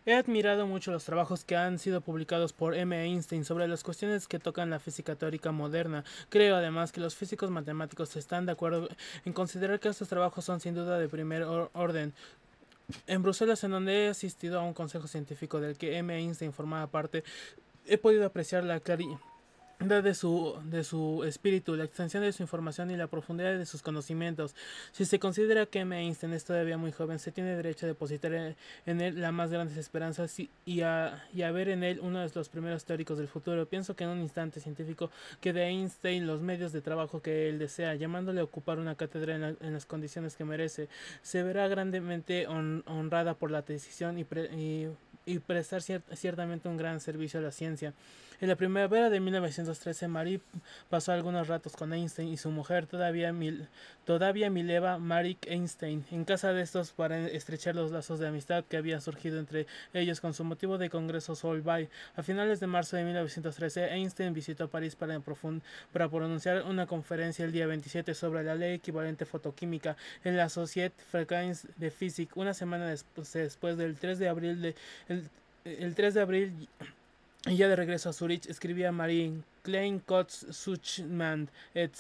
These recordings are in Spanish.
He admirado mucho los trabajos que han sido publicados por M. Einstein sobre las cuestiones que tocan la física teórica moderna. Creo además que los físicos matemáticos están de acuerdo en considerar que estos trabajos son sin duda de primer orden. En Bruselas, en donde he asistido a un consejo científico del que M. Einstein formaba parte, he podido apreciar la claridad de su espíritu, la extensión de su información y la profundidad de sus conocimientos. Si se considera que M. Einstein es todavía muy joven, se tiene derecho a depositar en él las más grandes esperanzas y a ver en él uno de los primeros teóricos del futuro. Pienso que en un instante científico que de Einstein los medios de trabajo que él desea, llamándole a ocupar una cátedra en las condiciones que merece, se verá grandemente honrada por la decisión y prestar ciertamente un gran servicio a la ciencia. En la primavera de 1913, Marie pasó algunos ratos con Einstein y su mujer, todavía Mileva Marie Einstein, en casa de estos para estrechar los lazos de amistad que habían surgido entre ellos con su motivo de congreso Solvay. A finales de marzo de 1913, Einstein visitó París para pronunciar una conferencia el día 27 sobre la ley equivalente fotoquímica en la Société Fréquence de Physique. Una semana después del 3 de abril el 3 de abril y ya de regreso a Zurich, escribía Marie Klein Kotz Suchman et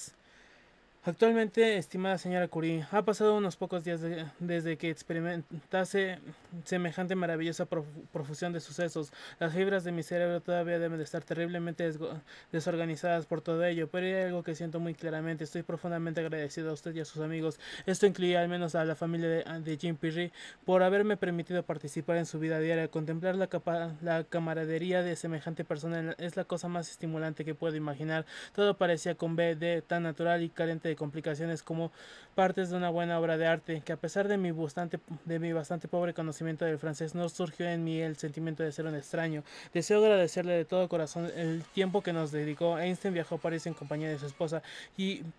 Actualmente, estimada señora Curie, ha pasado unos pocos días desde que experimentase semejante maravillosa profusión de sucesos. Las fibras de mi cerebro todavía deben de estar terriblemente desorganizadas por todo ello, pero hay algo que siento muy claramente. Estoy profundamente agradecido a usted y a sus amigos. Esto incluye al menos a la familia de Jean Pirri por haberme permitido participar en su vida diaria. Contemplar la camaradería de semejante persona es la cosa más estimulante que puedo imaginar. Todo parecía con B.D. tan natural y carente de complicaciones como partes de una buena obra de arte, que a pesar de mi bastante pobre conocimiento del francés, no surgió en mí el sentimiento de ser un extraño. Deseo agradecerle de todo corazón el tiempo que nos dedicó. Einstein viajó a París en compañía de su esposa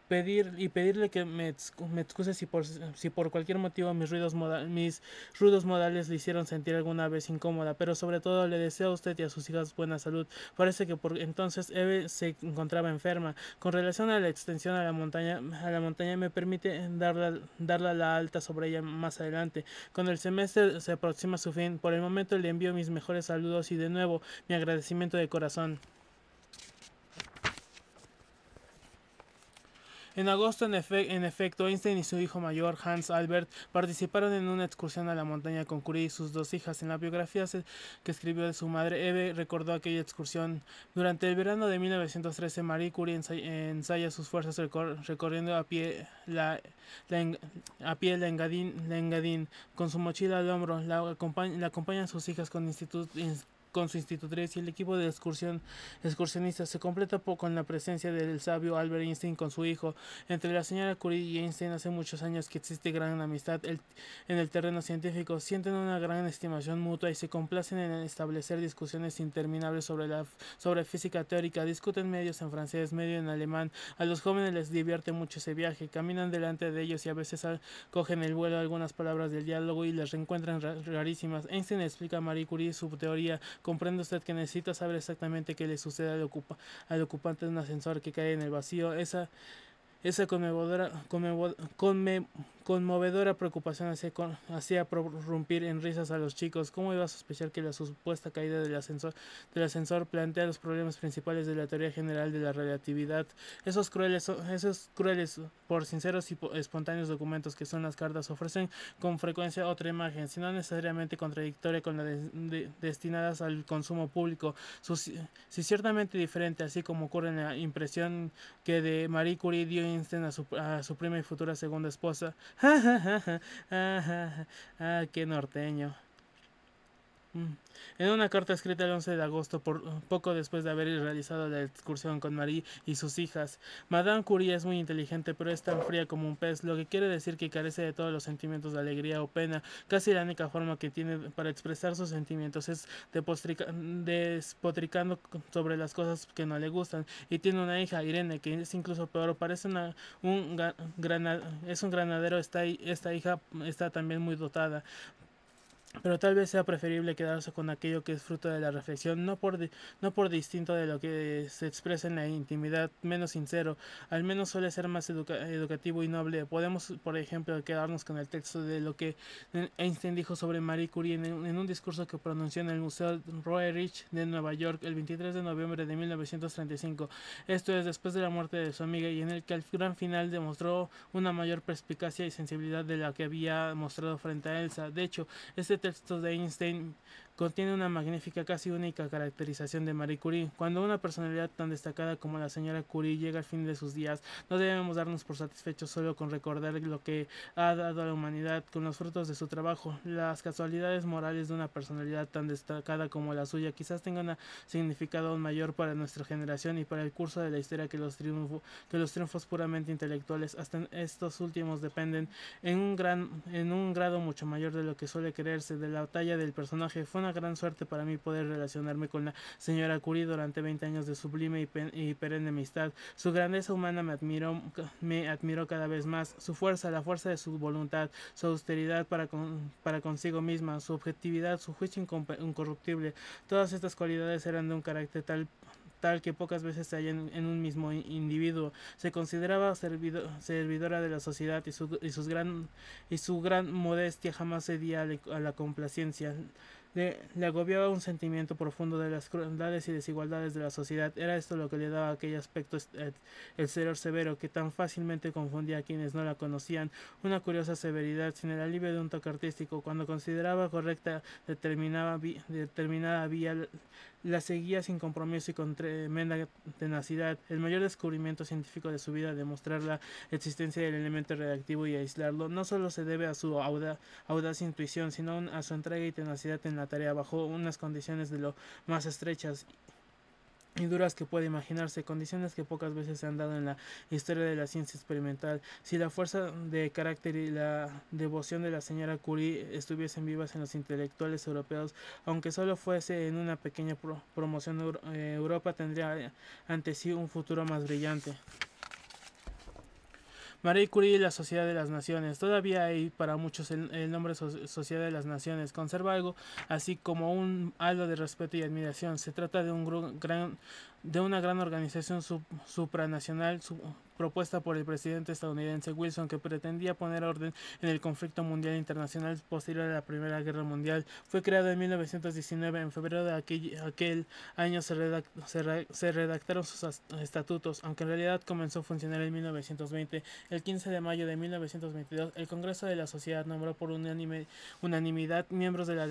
pedirle que me excuse si por cualquier motivo mis rudos modales le hicieron sentir alguna vez incómoda, pero sobre todo le deseo a usted y a sus hijas buena salud. Parece que por entonces Eve se encontraba enferma. Con relación a la extensión a la montaña me permite darla la alta sobre ella más adelante. Cuando el semestre se aproxima a su fin, por el momento le envío mis mejores saludos y de nuevo mi agradecimiento de corazón. En agosto, en efecto, Einstein y su hijo mayor, Hans Albert, participaron en una excursión a la montaña con Curie y sus dos hijas. En la biografía que escribió de su madre, Eve recordó aquella excursión. Durante el verano de 1913, Marie Curie ensaya sus fuerzas recorriendo a pie la Engadine, con su mochila al hombro. La acompañan sus hijas con su institutriz y el equipo de excursionistas. Se completa con la presencia del sabio Albert Einstein con su hijo. Entre la señora Curie y Einstein hace muchos años que existe gran amistad en el terreno científico. Sienten una gran estimación mutua y se complacen en establecer discusiones interminables sobre física teórica. Discuten medios en francés, medio en alemán. A los jóvenes les divierte mucho ese viaje. Caminan delante de ellos y a veces cogen el vuelo algunas palabras del diálogo y las reencuentran rarísimas. Einstein explica a Marie Curie su teoría. Comprende usted que necesita saber exactamente qué le sucede al ocupante de un ascensor que cae en el vacío. Esa conmovedora preocupación hacía prorrumpir en risas a los chicos. ¿Cómo iba a sospechar que la supuesta caída del ascensor plantea los problemas principales de la teoría general de la relatividad? Esos crueles, por sinceros y espontáneos documentos que son las cartas, ofrecen con frecuencia otra imagen, si no necesariamente contradictoria con la destinadas al consumo público, si ciertamente diferente, así como ocurre en la impresión que de Marie Curie dio Einstein a su prima y futura segunda esposa. Qué norteño. Mm. En una carta escrita el 11 de agosto, poco después de haber realizado la excursión con Marie y sus hijas, Madame Curie es muy inteligente, pero es tan fría como un pez, lo que quiere decir que carece de todos los sentimientos de alegría o pena. Casi la única forma que tiene para expresar sus sentimientos es despotricando sobre las cosas que no le gustan. Y tiene una hija, Irene, que es incluso peor, parece es un granadero. Esta hija está también muy dotada. pero tal vez sea preferible quedarse con aquello que es fruto de la reflexión, no por distinto de lo que se expresa en la intimidad, menos sincero, al menos suele ser más educativo y noble. Podemos, por ejemplo, quedarnos con el texto de lo que Einstein dijo sobre Marie Curie en un discurso que pronunció en el Museo Roerich de Nueva York el 23 de noviembre de 1935. Esto es después de la muerte de su amiga, y en el que al gran final demostró una mayor perspicacia y sensibilidad de la que había mostrado frente a Elsa. De hecho, este texto de Einstein contiene una magnífica, casi única caracterización de Marie Curie. Cuando una personalidad tan destacada como la señora Curie llega al fin de sus días, no debemos darnos por satisfechos solo con recordar lo que ha dado a la humanidad con los frutos de su trabajo. Las casualidades morales de una personalidad tan destacada como la suya quizás tengan un significado aún mayor para nuestra generación y para el curso de la historia que los triunfos puramente intelectuales. Hasta estos últimos dependen en un grado mucho mayor de lo que suele creerse de la talla del personaje. Fue una gran suerte para mí poder relacionarme con la señora Curie durante 20 años de sublime y perenne amistad. Su grandeza humana me admiró cada vez más. Su fuerza, la fuerza de su voluntad, su austeridad para consigo misma, su objetividad, su juicio incorruptible. Todas estas cualidades eran de un carácter tal que pocas veces se hallan en un mismo individuo. Se consideraba servidora de la sociedad, y su gran modestia jamás cedía a la complacencia. Le agobiaba un sentimiento profundo de las crueldades y desigualdades de la sociedad. Era esto lo que le daba aquel aspecto exterior severo que tan fácilmente confundía a quienes no la conocían. Una curiosa severidad sin el alivio de un toque artístico. Cuando consideraba correcta determinada vía, la seguía sin compromiso y con tremenda tenacidad. El mayor descubrimiento científico de su vida, demostrar la existencia del elemento reactivo y aislarlo, no solo se debe a su audaz intuición, sino a su entrega y tenacidad en la tarea bajo unas condiciones de lo más estrechas y duras que puede imaginarse, condiciones que pocas veces se han dado en la historia de la ciencia experimental. Si la fuerza de carácter y la devoción de la señora Curie estuviesen vivas en los intelectuales europeos, aunque solo fuese en una pequeña promoción, Europa tendría ante sí un futuro más brillante. Marie Curie y la Sociedad de las Naciones. Todavía hay para muchos el nombre Sociedad de las Naciones. Conserva algo así como un halo de respeto y admiración. Se trata de de una gran organización supranacional propuesta por el presidente estadounidense Wilson, que pretendía poner orden en el conflicto mundial internacional posterior a la Primera Guerra Mundial. Fue creado en 1919. En febrero de aquel año se redactaron sus estatutos, aunque en realidad comenzó a funcionar en 1920. El 15 de mayo de 1922, el Congreso de la Sociedad nombró por unanimidad miembros de la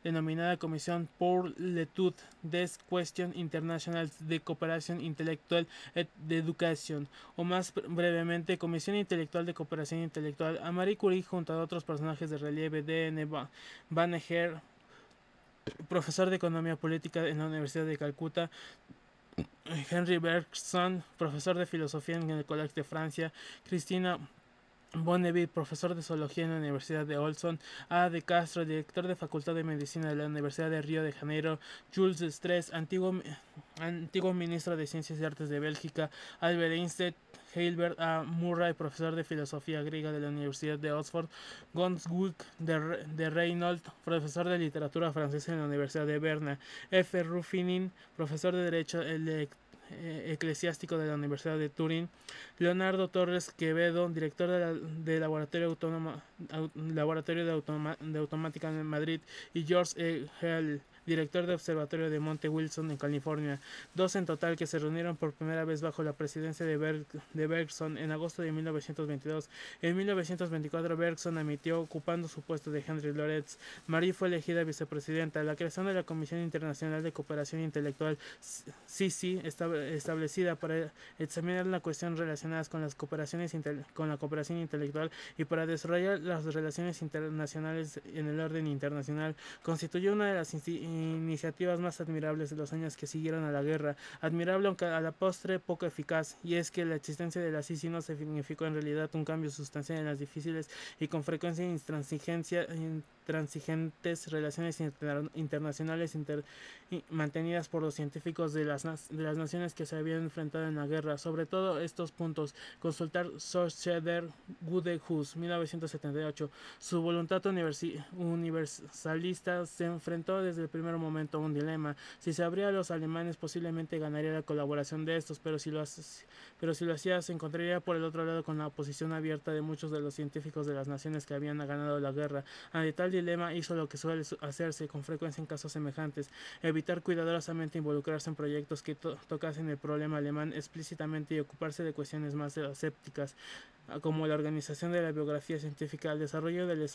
denominada Comisión pour l'étude des questions internationales de cooperación intelectual et d'education, o más brevemente, Comisión Intelectual de Cooperación Intelectual. A Marie Curie, junto a otros personajes de relieve, D.N. Banneker, profesor de Economía Política en la Universidad de Calcuta; Henri Bergson, profesor de Filosofía en el Collège de Francia; Cristina Bonneville, profesor de Zoología en la Universidad de Olson; A. de Castro, director de Facultad de Medicina de la Universidad de Río de Janeiro; Jules Stress, antiguo ministro de Ciencias y Artes de Bélgica; Albert Einstein; Hilbert A. Murray, profesor de Filosofía griega de la Universidad de Oxford; Gonzguth de Reynold, profesor de Literatura francesa en la Universidad de Berna; F. Ruffinin, profesor de Derecho Eclesiástico de la Universidad de Turín; Leonardo Torres Quevedo, director de Laboratorio de Automática en Madrid; y George E. Hale, director de Observatorio de Monte Wilson en California. 12 en total, que se reunieron por primera vez bajo la presidencia de Bergson en agosto de 1922. En 1924, Bergson admitió ocupando su puesto de Henry Lorenz. Marie fue elegida vicepresidenta. La creación de la Comisión Internacional de Cooperación Intelectual, CICI, establecida para examinar las cuestiones relacionadas con la cooperación intelectual y para desarrollar las relaciones internacionales en el orden internacional, constituyó una de las iniciativas más admirables de los años que siguieron a la guerra. Admirable, aunque a la postre poco eficaz, y es que la existencia de la CICI no significó en realidad un cambio sustancial en las difíciles y con frecuencia intransigentes relaciones internacionales mantenidas por los científicos de las naciones naciones que se habían enfrentado en la guerra. Sobre todo estos puntos, consultar Sorcheder Gudehus, 1978. Su voluntad universalista se enfrentó desde el primer momento a un dilema. Si se abría a los alemanes, posiblemente ganaría la colaboración de estos, pero si lo hacía, se encontraría por el otro lado con la oposición abierta de muchos de los científicos de las naciones que habían ganado la guerra. Ante tal dilema hizo lo que suele hacerse con frecuencia en casos semejantes: evitar cuidadosamente involucrarse en proyectos que tocasen el problema alemán explícitamente y ocuparse de cuestiones más escépticas, como la organización de la biografía científica, el desarrollo del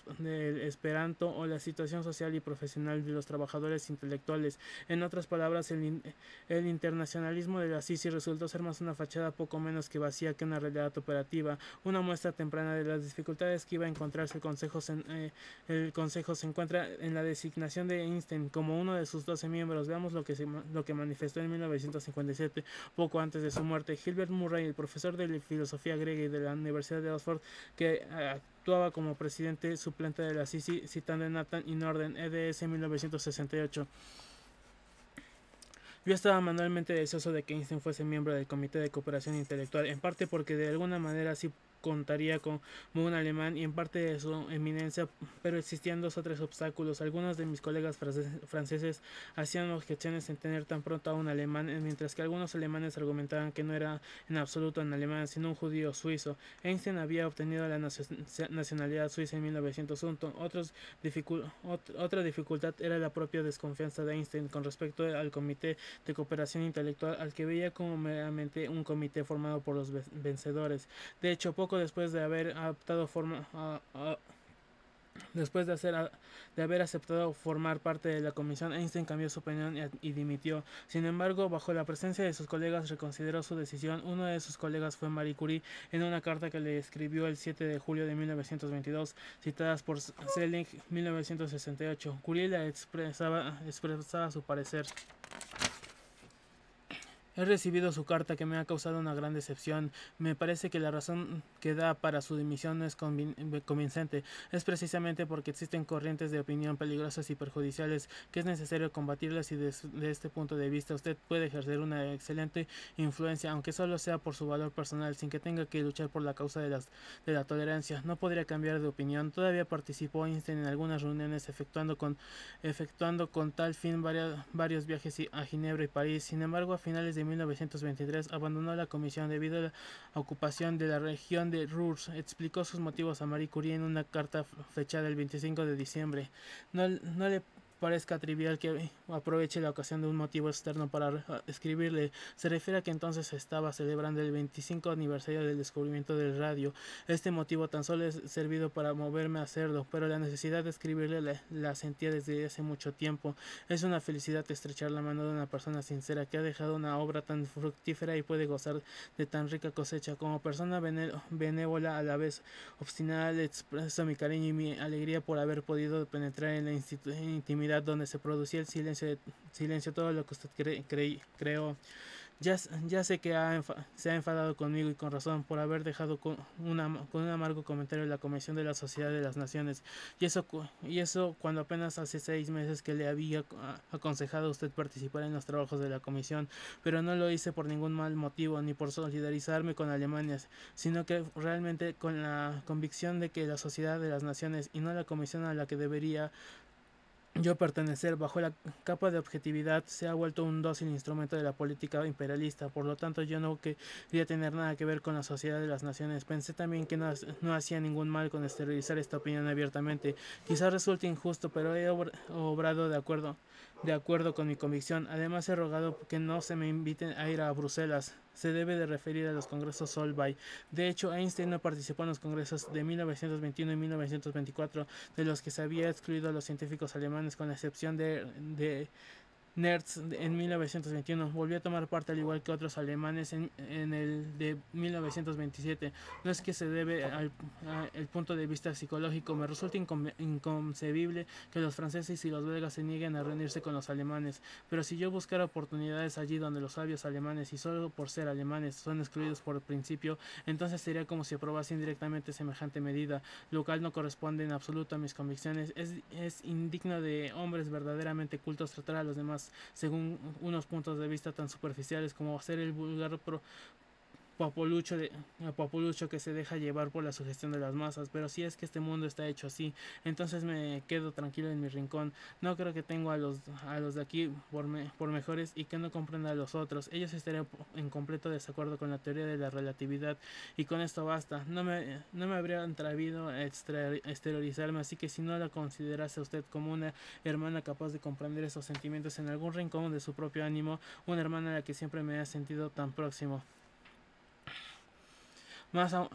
esperanto o la situación social y profesional de los trabajadores intelectuales. En otras palabras, el internacionalismo de la Sisi resultó ser más una fachada poco menos que vacía que una realidad operativa. Una muestra temprana de las dificultades que iba a encontrarse el Consejo se encuentra en la designación de Einstein como uno de sus 12 miembros. Veamos lo que manifestó en 1957, poco antes de su muerte. Gilbert Murray, el profesor de filosofía griega y de la Universidad de Oxford, que actuaba como presidente suplente de la Sisi, citando en Nathan y Norden, eds 1968. Yo estaba manualmente deseoso de que Einstein fuese miembro del Comité de Cooperación Intelectual, en parte porque de alguna manera sí contaría como un alemán y en parte de su eminencia, pero existían dos o tres obstáculos. Algunos de mis colegas franceses hacían objeciones en tener tan pronto a un alemán, mientras que algunos alemanes argumentaban que no era en absoluto un alemán, sino un judío suizo. Einstein había obtenido la nacionalidad suiza en 1901. Otra dificultad era la propia desconfianza de Einstein con respecto al Comité de Cooperación Intelectual, al que veía como meramente un comité formado por los vencedores. De hecho, poco después de haber aceptado formar parte de la comisión, Einstein cambió su opinión y dimitió. Sin embargo, bajo la presencia de sus colegas, reconsideró su decisión. Uno de sus colegas fue Marie Curie, en una carta que le escribió el 7 de julio de 1922, citadas por Selling, 1968. Curie le expresaba su parecer: he recibido su carta, que me ha causado una gran decepción. Me parece que la razón que da para su dimisión no es convincente. Es precisamente porque existen corrientes de opinión peligrosas y perjudiciales que es necesario combatirlas, y desde este punto de vista usted puede ejercer una excelente influencia, aunque solo sea por su valor personal, sin que tenga que luchar por la causa de la tolerancia. No podría cambiar de opinión. Todavía participó Einstein en algunas reuniones, efectuando con tal fin varios viajes a Ginebra y París. Sin embargo, a finales de 1923 abandonó la comisión debido a la ocupación de la región de Ruhr. Explicó sus motivos a Marie Curie en una carta fechada el 25 de diciembre. No le parezca trivial que aproveche la ocasión de un motivo externo para escribirle. Se refiere a que entonces estaba celebrando el 25 aniversario del descubrimiento del radio. Este motivo tan solo es servido para moverme a hacerlo, pero la necesidad de escribirle la sentía desde hace mucho tiempo. Es una felicidad estrechar la mano de una persona sincera que ha dejado una obra tan fructífera y puede gozar de tan rica cosecha. Como persona benévola, a la vez obstinada, le expreso mi cariño y mi alegría por haber podido penetrar en la intimidad donde se producía el silencio, todo lo que usted creó. Ya sé que se ha enfadado conmigo, y con razón, por haber dejado con un amargo comentario la Comisión de la Sociedad de las Naciones, y eso cuando apenas hace 6 meses que le había aconsejado a usted participar en los trabajos de la Comisión. Pero no lo hice por ningún mal motivo, ni por solidarizarme con Alemania, sino que realmente con la convicción de que la Sociedad de las Naciones, y no la Comisión a la que debería yo pertenecer, bajo la capa de objetividad, se ha vuelto un dócil instrumento de la política imperialista. Por lo tanto, yo no quería tener nada que ver con la Sociedad de las Naciones. Pensé también que no hacía ningún mal con exteriorizar esta opinión abiertamente. Quizás resulte injusto, pero he obrado de acuerdo con mi convicción. Además, he rogado que no se me inviten a ir a Bruselas. Se debe de referir a los congresos Solvay. De hecho, Einstein no participó en los congresos de 1921 y 1924, de los que se había excluido a los científicos alemanes, con la excepción de Nertz en 1921. Volvió a tomar parte, al igual que otros alemanes, en el de 1927. No es que se debe al punto de vista psicológico. Me resulta inconcebible que los franceses y los belgas se nieguen a reunirse con los alemanes, pero si yo buscara oportunidades allí donde los sabios alemanes, y solo por ser alemanes, son excluidos por principio, entonces sería como si aprobase indirectamente semejante medida, lo cual no corresponde en absoluto a mis convicciones. Es indigno de hombres verdaderamente cultos tratar a los demás según unos puntos de vista tan superficiales como ser el vulgar populucho que se deja llevar por la sugestión de las masas. Pero si es que este mundo está hecho así, entonces me quedo tranquilo en mi rincón. No creo que tengo a los de aquí por mejores y que no comprenda a los otros. Ellos estarían en completo desacuerdo con la teoría de la relatividad y con esto basta. No me habría atrevido a exteriorizarme, así que si no la considerase usted como una hermana capaz de comprender esos sentimientos en algún rincón de su propio ánimo, una hermana a la que siempre me ha sentido tan próximo.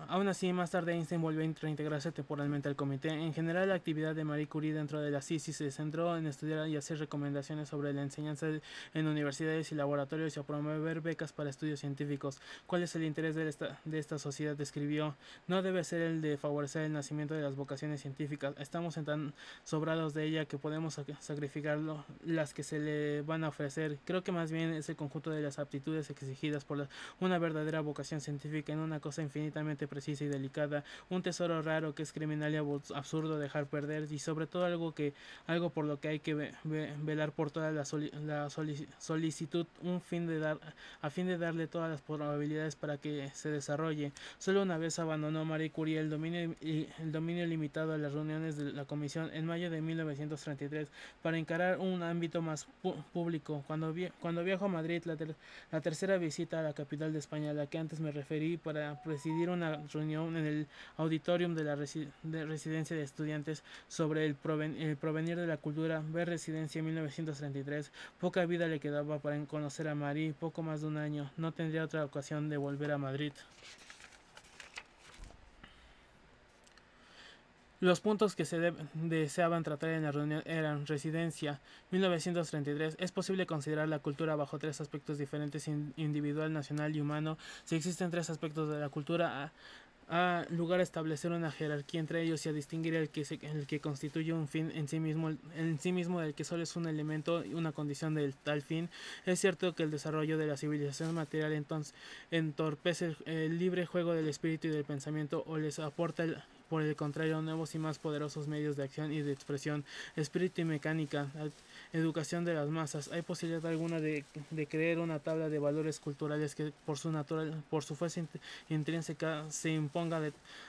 Aún así, más tarde Einstein volvió a reintegrarse temporalmente al comité. En general, la actividad de Marie Curie dentro de la CICI se centró en estudiar y hacer recomendaciones sobre la enseñanza en universidades y laboratorios y a promover becas para estudios científicos. ¿Cuál es el interés de esta sociedad? Describió. No debe ser el de favorecer el nacimiento de las vocaciones científicas. Estamos tan sobrados de ella que podemos sacrificar las que se le van a ofrecer. Creo que más bien es el conjunto de las aptitudes exigidas por una verdadera vocación científica en una cosa infinitamente precisa y delicada, un tesoro raro que es criminal y absurdo dejar perder, y sobre todo algo por lo que hay que velar por toda la solicitud, a fin de darle todas las probabilidades para que se desarrolle. Solo una vez abandonó Marie Curie el dominio limitado a las reuniones de la comisión en mayo de 1933 para encarar un ámbito más público. Cuando viajó a Madrid, la tercera visita a la capital de España, a la que antes me referí, para presidir una reunión en el auditorium de la residencia de estudiantes sobre el provenir de la cultura, ver Residencia 1933. Poca vida le quedaba para conocer a Marie, poco más de un año. No tendría otra ocasión de volver a Madrid. Los puntos que se deseaban tratar en la reunión eran: Residencia 1933. Es posible considerar la cultura bajo tres aspectos diferentes: individual, nacional y humano. Si existen tres aspectos de la cultura, a lugar a establecer una jerarquía entre ellos y a distinguir el que constituye un fin en sí mismo del que solo es un elemento y una condición del tal fin. Es cierto que el desarrollo de la civilización material entonces entorpece el libre juego del espíritu y del pensamiento, o les aporta por el contrario nuevos y más poderosos medios de acción y de expresión. Espíritu y mecánica, educación de las masas. ¿Hay posibilidad alguna de crear una tabla de valores culturales que por su fuerza intrínseca se imponga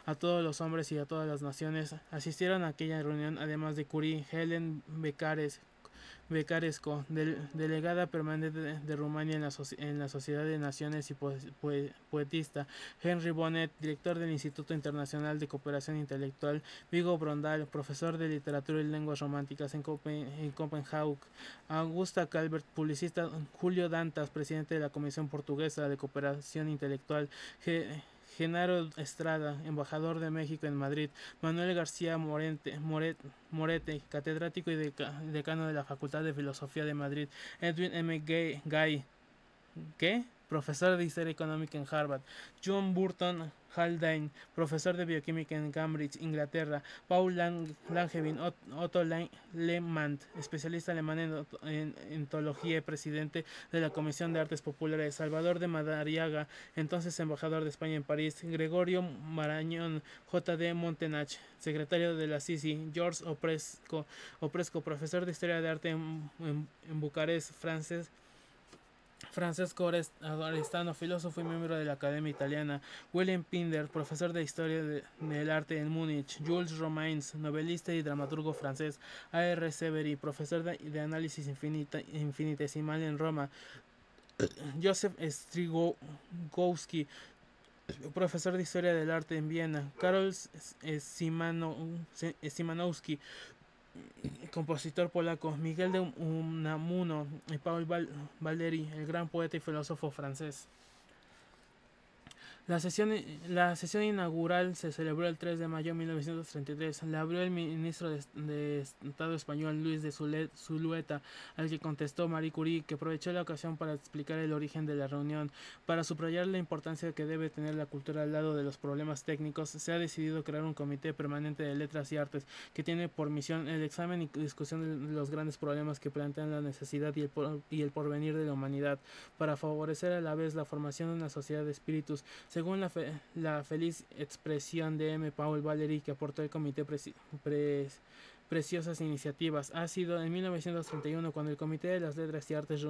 a todos los hombres y a todas las naciones? Asistieron a aquella reunión, además de Curie, Helen Becaresco, delegada permanente de Rumania en la Sociedad de Naciones, y poetista; Henry Bonnet, director del Instituto Internacional de Cooperación Intelectual; Vigo Brondal, profesor de Literatura y Lenguas Románticas en Copenhague; Augusta Calvert, publicista; Julio Dantas, presidente de la Comisión Portuguesa de Cooperación Intelectual; Genaro Estrada, embajador de México en Madrid; Manuel García Morete, catedrático y decano de la Facultad de Filosofía de Madrid; Edwin M. Gay, profesor de Historia Económica en Harvard; John Burton Haldane, profesor de Bioquímica en Cambridge, Inglaterra; Paul Langevin; Otto Lehmann, especialista alemán en etología y presidente de la Comisión de Artes Populares; Salvador de Madariaga, entonces embajador de España en París; Gregorio Marañón; J. D. Montenach, secretario de la CICI; George Opresco, profesor de Historia de Arte en Bucarest, Francesco Aristano, filósofo y miembro de la Academia Italiana; William Pinder, profesor de Historia del Arte en Múnich; Jules Romains, novelista y dramaturgo francés; A. R. Severi, profesor de Análisis Infinitesimal en Roma; Joseph Strigowski, profesor de Historia del Arte en Viena; Karol Szymanowski, compositor polaco; Miguel de Unamuno y Paul Valéry, el gran poeta y filósofo francés. La sesión inaugural se celebró el 3 de mayo de 1933. La abrió el ministro de Estado español, Luis de Zulueta, al que contestó Marie Curie, que aprovechó la ocasión para explicar el origen de la reunión. Para subrayar la importancia que debe tener la cultura al lado de los problemas técnicos, se ha decidido crear un comité permanente de letras y artes, que tiene por misión el examen y discusión de los grandes problemas que plantean la necesidad y el porvenir de la humanidad, para favorecer a la vez la formación de una sociedad de espíritus, según la feliz expresión de M. Paul Valéry, que aportó el comité preciosas iniciativas. Ha sido en 1931 cuando el Comité de las Letras y Artes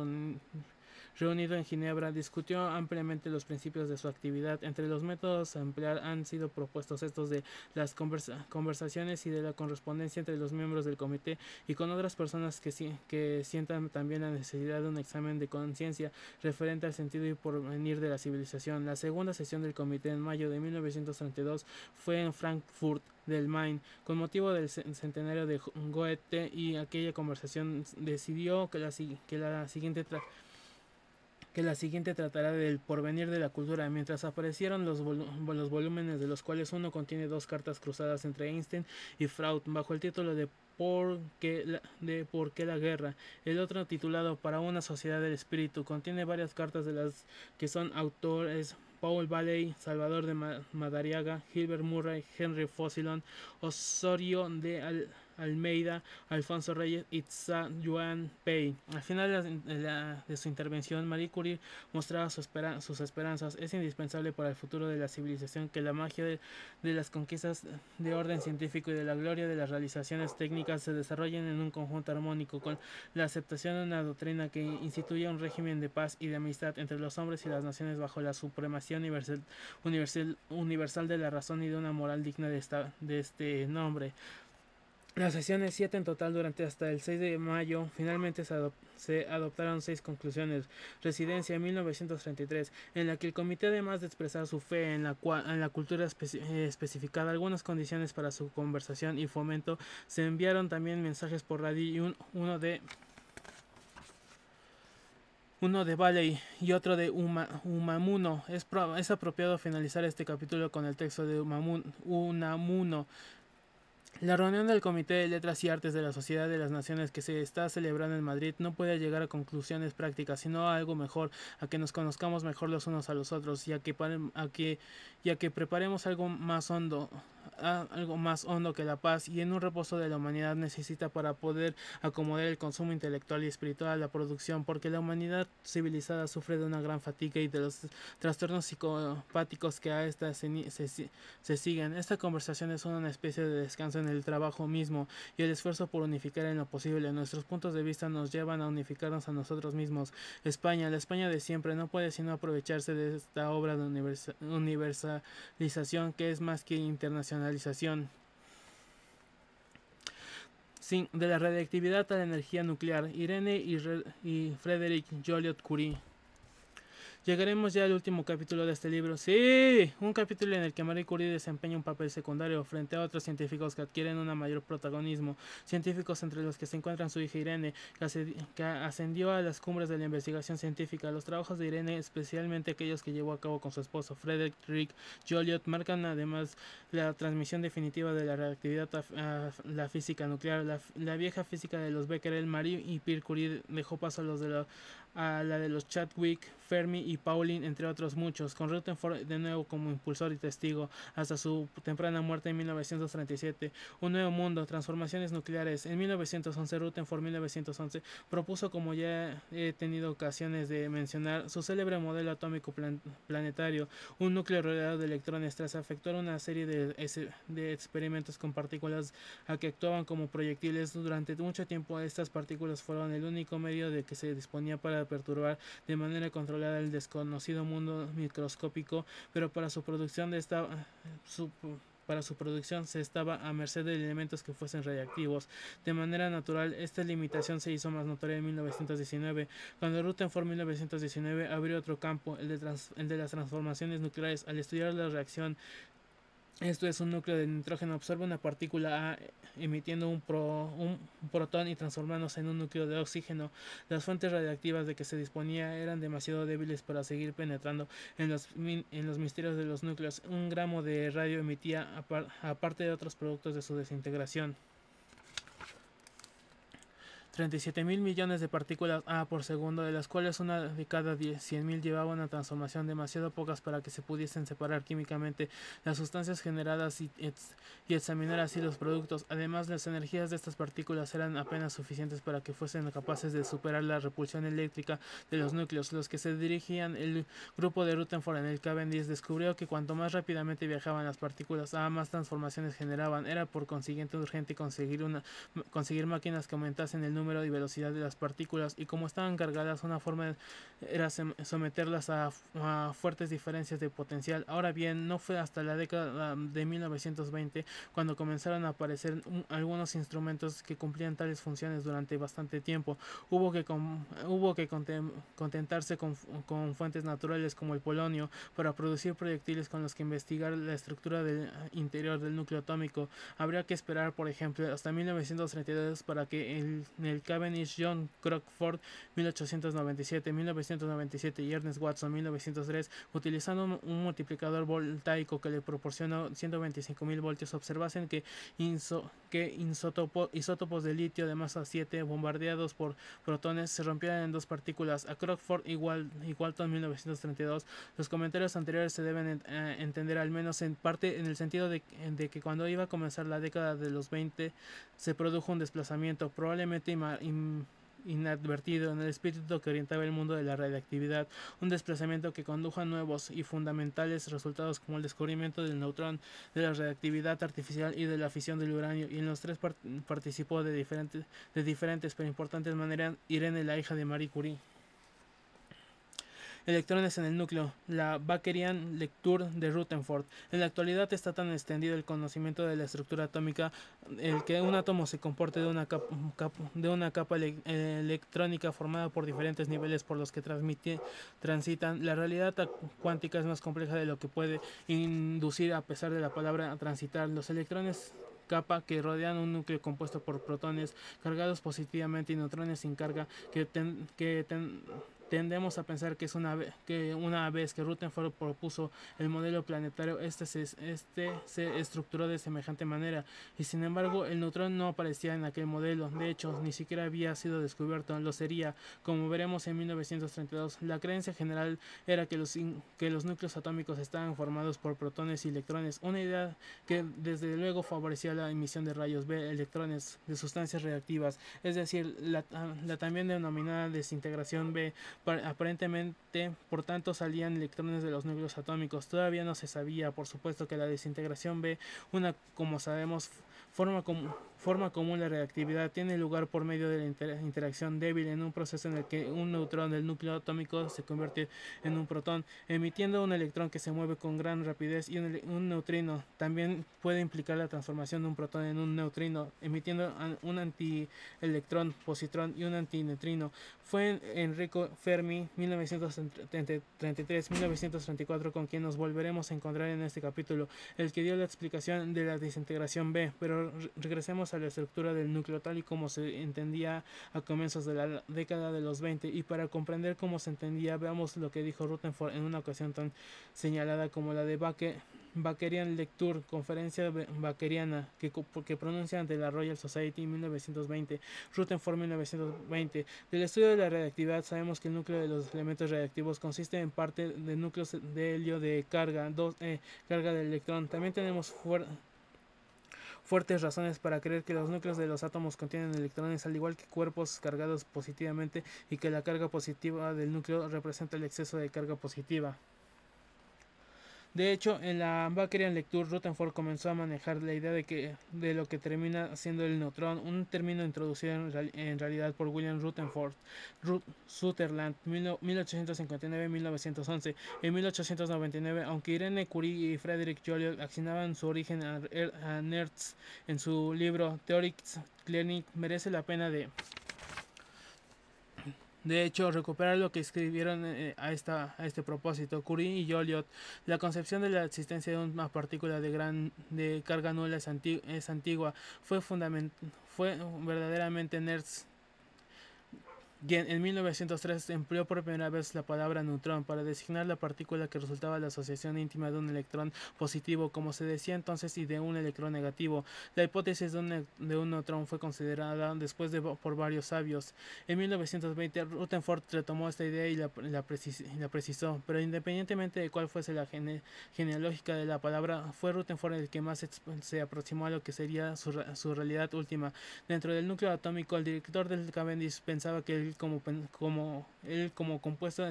reunido en Ginebra, discutió ampliamente los principios de su actividad. Entre los métodos a emplear han sido propuestos estos de las conversaciones y de la correspondencia entre los miembros del comité y con otras personas que sientan también la necesidad de un examen de conciencia referente al sentido y porvenir de la civilización. La segunda sesión del comité en mayo de 1932 fue en Frankfurt del Main, con motivo del centenario de Goethe, y aquella conversación decidió que la siguiente tratará del porvenir de la cultura, mientras aparecieron los volúmenes, de los cuales uno contiene dos cartas cruzadas entre Einstein y Freud bajo el título de ¿Por qué la guerra? El otro, titulado Para una sociedad del espíritu, contiene varias cartas de las que son autores Paul Valley, Salvador de Madariaga, Gilbert Murray, Henry Fossilon, Osorio de Almeida, Alfonso Reyes y Tza Yuan Pei. Al final de su intervención, Marie Curie mostraba sus esperanzas. Es indispensable para el futuro de la civilización que la magia de las conquistas de orden científico y de la gloria de las realizaciones técnicas se desarrollen en un conjunto armónico con la aceptación de una doctrina que instituya un régimen de paz y de amistad entre los hombres y las naciones bajo la supremacía universal de la razón y de una moral digna de este nombre. Las sesiones, 7 en total durante hasta el 6 de mayo, finalmente se adoptaron 6 conclusiones. Residencia en 1933, en la que el comité, además de expresar su fe en la cultura especificada algunas condiciones para su conversación y fomento, se enviaron también mensajes por radio y uno de Valley y otro de Unamuno. Es apropiado finalizar este capítulo con el texto de Unamuno. La reunión del Comité de Letras y Artes de la Sociedad de las Naciones que se está celebrando en Madrid no puede llegar a conclusiones prácticas, sino a algo mejor, a que nos conozcamos mejor los unos a los otros y a que preparemos algo más hondo que la paz y en un reposo de la humanidad necesita para poder acomodar el consumo intelectual y espiritual a la producción, porque la humanidad civilizada sufre de una gran fatiga y de los trastornos psicopáticos que a esta se siguen. Esta conversación es una especie de descanso en el trabajo mismo y el esfuerzo por unificar en lo posible. Nuestros puntos de vista nos llevan a unificarnos a nosotros mismos. España, la España de siempre, no puede sino aprovecharse de esta obra de universalización que es más que internacionalización. De la radiactividad a la energía nuclear. Irene y Frederick Joliot Curie. Llegaremos ya al último capítulo de este libro. Sí, un capítulo en el que Marie Curie desempeña un papel secundario frente a otros científicos que adquieren un mayor protagonismo. Científicos entre los que se encuentran su hija Irene, que ascendió a las cumbres de la investigación científica. Los trabajos de Irene, especialmente aquellos que llevó a cabo con su esposo Frederick Joliot, marcan además la transmisión definitiva de la reactividad a la física nuclear. La vieja física de los Becquerel, Marie y Pierre Curie dejó paso a la de los Chadwick, Fermi y Pauling, entre otros muchos, con Rutherford de nuevo como impulsor y testigo, hasta su temprana muerte en 1937. Un nuevo mundo, transformaciones nucleares. En 1911, Rutherford 1911 propuso, como ya he tenido ocasiones de mencionar, su célebre modelo atómico planetario, un núcleo rodeado de electrones, tras efectuar una serie de experimentos con partículas a que actuaban como proyectiles. Durante mucho tiempo estas partículas fueron el único medio de que se disponía para perturbar de manera controlada el desconocido mundo microscópico, pero para su producción se estaba a merced de elementos que fuesen radiactivos. De manera natural, esta limitación se hizo más notoria en 1919, cuando Rutherford 1919 abrió otro campo, el de las transformaciones nucleares. Al estudiar la reacción, esto es, un núcleo de nitrógeno absorbe una partícula A emitiendo un protón y transformándose en un núcleo de oxígeno. Las fuentes radiactivas de que se disponía eran demasiado débiles para seguir penetrando en los misterios de los núcleos. Un gramo de radio emitía, aparte de otros productos de su desintegración, 37.000 millones de partículas A por segundo, de las cuales una de cada 100.000 llevaba una transformación demasiado pocas para que se pudiesen separar químicamente las sustancias generadas y examinar así los productos. Además, las energías de estas partículas eran apenas suficientes para que fuesen capaces de superar la repulsión eléctrica de los núcleos. Los que se dirigían el grupo de Rutherford en el Cavendish descubrió que cuanto más rápidamente viajaban las partículas A, más transformaciones generaban. Era por consiguiente urgente conseguir máquinas que aumentasen el número y velocidad de las partículas, y como estaban cargadas, una forma era someterlas a fuertes diferencias de potencial. Ahora bien, no fue hasta la década de 1920 cuando comenzaron a aparecer algunos instrumentos que cumplían tales funciones durante bastante tiempo. Hubo que contentarse con fuentes naturales como el polonio para producir proyectiles con los que investigar la estructura del interior del núcleo atómico. Habría que esperar, por ejemplo, hasta 1932 para que el Cavendish, John Crockford 1897 y Ernest Watson 1903, utilizando un multiplicador voltaico que le proporcionó 125.000 voltios, observasen que isótopos de litio de masa 7 bombardeados por protones se rompieran en dos partículas. A Crockford y Walton 1932, los comentarios anteriores se deben entender al menos en parte en el sentido de que cuando iba a comenzar la década de los 20 se produjo un desplazamiento probablemente inadvertido en el espíritu que orientaba el mundo de la radiactividad, un desplazamiento que condujo a nuevos y fundamentales resultados como el descubrimiento del neutrón, de la radiactividad artificial y de la fisión del uranio, y en los tres participó de diferentes pero importantes maneras Irene, la hija de Marie Curie. Electrones en el núcleo, la Bakerian lecture de Rutherford. En la actualidad está tan extendido el conocimiento de la estructura atómica, el que un átomo se comporte de una capa electrónica formada por diferentes niveles por los que transitan. La realidad cuántica es más compleja de lo que puede inducir a pesar de la palabra transitar. Los electrones capa que rodean un núcleo compuesto por protones cargados positivamente y neutrones sin carga tendemos a pensar que una vez que Rutherford propuso el modelo planetario, este se estructuró de semejante manera, y sin embargo el neutrón no aparecía en aquel modelo. De hecho, ni siquiera había sido descubierto. Lo sería, como veremos en 1932. La creencia general era que los núcleos atómicos estaban formados por protones y electrones, una idea que desde luego favorecía la emisión de rayos B, electrones de sustancias reactivas, es decir, la también denominada desintegración B. Aparentemente, por tanto, salían electrones de los núcleos atómicos. Todavía no se sabía, por supuesto, que la desintegración B, como sabemos, forma común la reactividad, tiene lugar por medio de la interacción débil en un proceso en el que un neutrón del núcleo atómico se convierte en un protón, emitiendo un electrón que se mueve con gran rapidez, y un neutrino también puede implicar la transformación de un protón en un neutrino, emitiendo un antielectrón, positrón y un antineutrino. Fue Enrico Fermi 1933-1934 con quien nos volveremos a encontrar en este capítulo, el que dio la explicación de la desintegración B. Pero regresemos a la estructura del núcleo tal y como se entendía a comienzos de la década de los 20, y para comprender cómo se entendía, veamos lo que dijo Rutherford en una ocasión tan señalada como la de Bakerian Lecture, conferencia bakeriana, que pronuncia ante la Royal Society 1920, Rutherford 1920. Del estudio de la reactividad sabemos que el núcleo de los elementos reactivos consiste en parte de núcleos de helio de carga, carga del electrón. También tenemos fuertes razones para creer que los núcleos de los átomos contienen electrones, al igual que cuerpos cargados positivamente, y que la carga positiva del núcleo representa el exceso de carga positiva. De hecho, en la Bakerian Lecture, Rutherford comenzó a manejar la idea de lo que termina siendo el neutrón, un término introducido en realidad por William Rutherford Sutherland 1859-1911. En 1899, aunque Irene Curie y Frederick Joliot asignaban su origen a Nernst en su libro Theories Clinic, merece la pena de hecho recuperar lo que escribieron a este propósito. Curie y Joliot. La concepción de la existencia de una partícula de carga nula es antigua. Fue verdaderamente Nernst En 1903 empleó por primera vez la palabra neutrón para designar la partícula que resultaba de la asociación íntima de un electrón positivo, como se decía entonces, y de un electrón negativo. La hipótesis de un neutrón fue considerada después por varios sabios. En 1920 Rutherford retomó esta idea y la precisó, pero independientemente de cuál fuese la genealógica de la palabra, fue Rutherford el que más se aproximó a lo que sería su realidad última. Dentro del núcleo atómico, el director del Cavendish pensaba que él como compuesto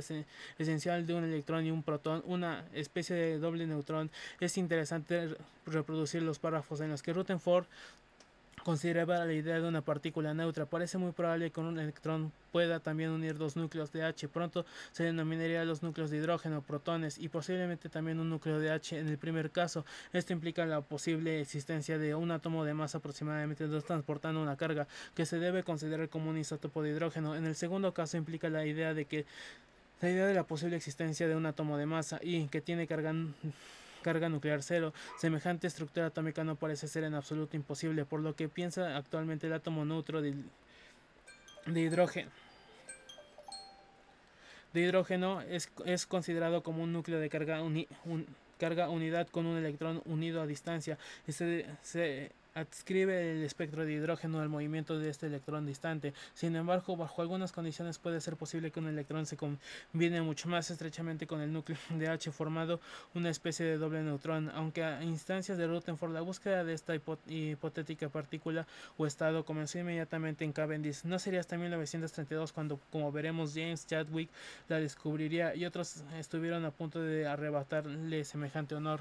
esencial de un electrón y un protón, una especie de doble neutrón. Es interesante reproducir los párrafos en los que Rutherford consideraba la idea de una partícula neutra. Parece muy probable que un electrón pueda también unir dos núcleos de H. Pronto se denominaría los núcleos de hidrógeno, protones, y posiblemente también un núcleo de H en el primer caso. Esto implica la posible existencia de un átomo de masa aproximadamente 2 transportando una carga, que se debe considerar como un isótopo de hidrógeno. En el segundo caso implica la idea de la posible existencia de un átomo de masa y que tiene carga nuclear cero. Semejante estructura atómica no parece ser en absoluto imposible, por lo que piensa actualmente el átomo neutro de hidrógeno. Es considerado como un núcleo de carga unidad con un electrón unido a distancia y se adscribe el espectro de hidrógeno al movimiento de este electrón distante. Sin embargo, bajo algunas condiciones puede ser posible que un electrón se combine mucho más estrechamente con el núcleo de H formando una especie de doble neutrón, aunque a instancias de Rutherford la búsqueda de esta hipotética partícula o estado comenzó inmediatamente en Cavendish. No sería hasta 1932 cuando, como veremos, James Chadwick la descubriría y otros estuvieron a punto de arrebatarle semejante honor.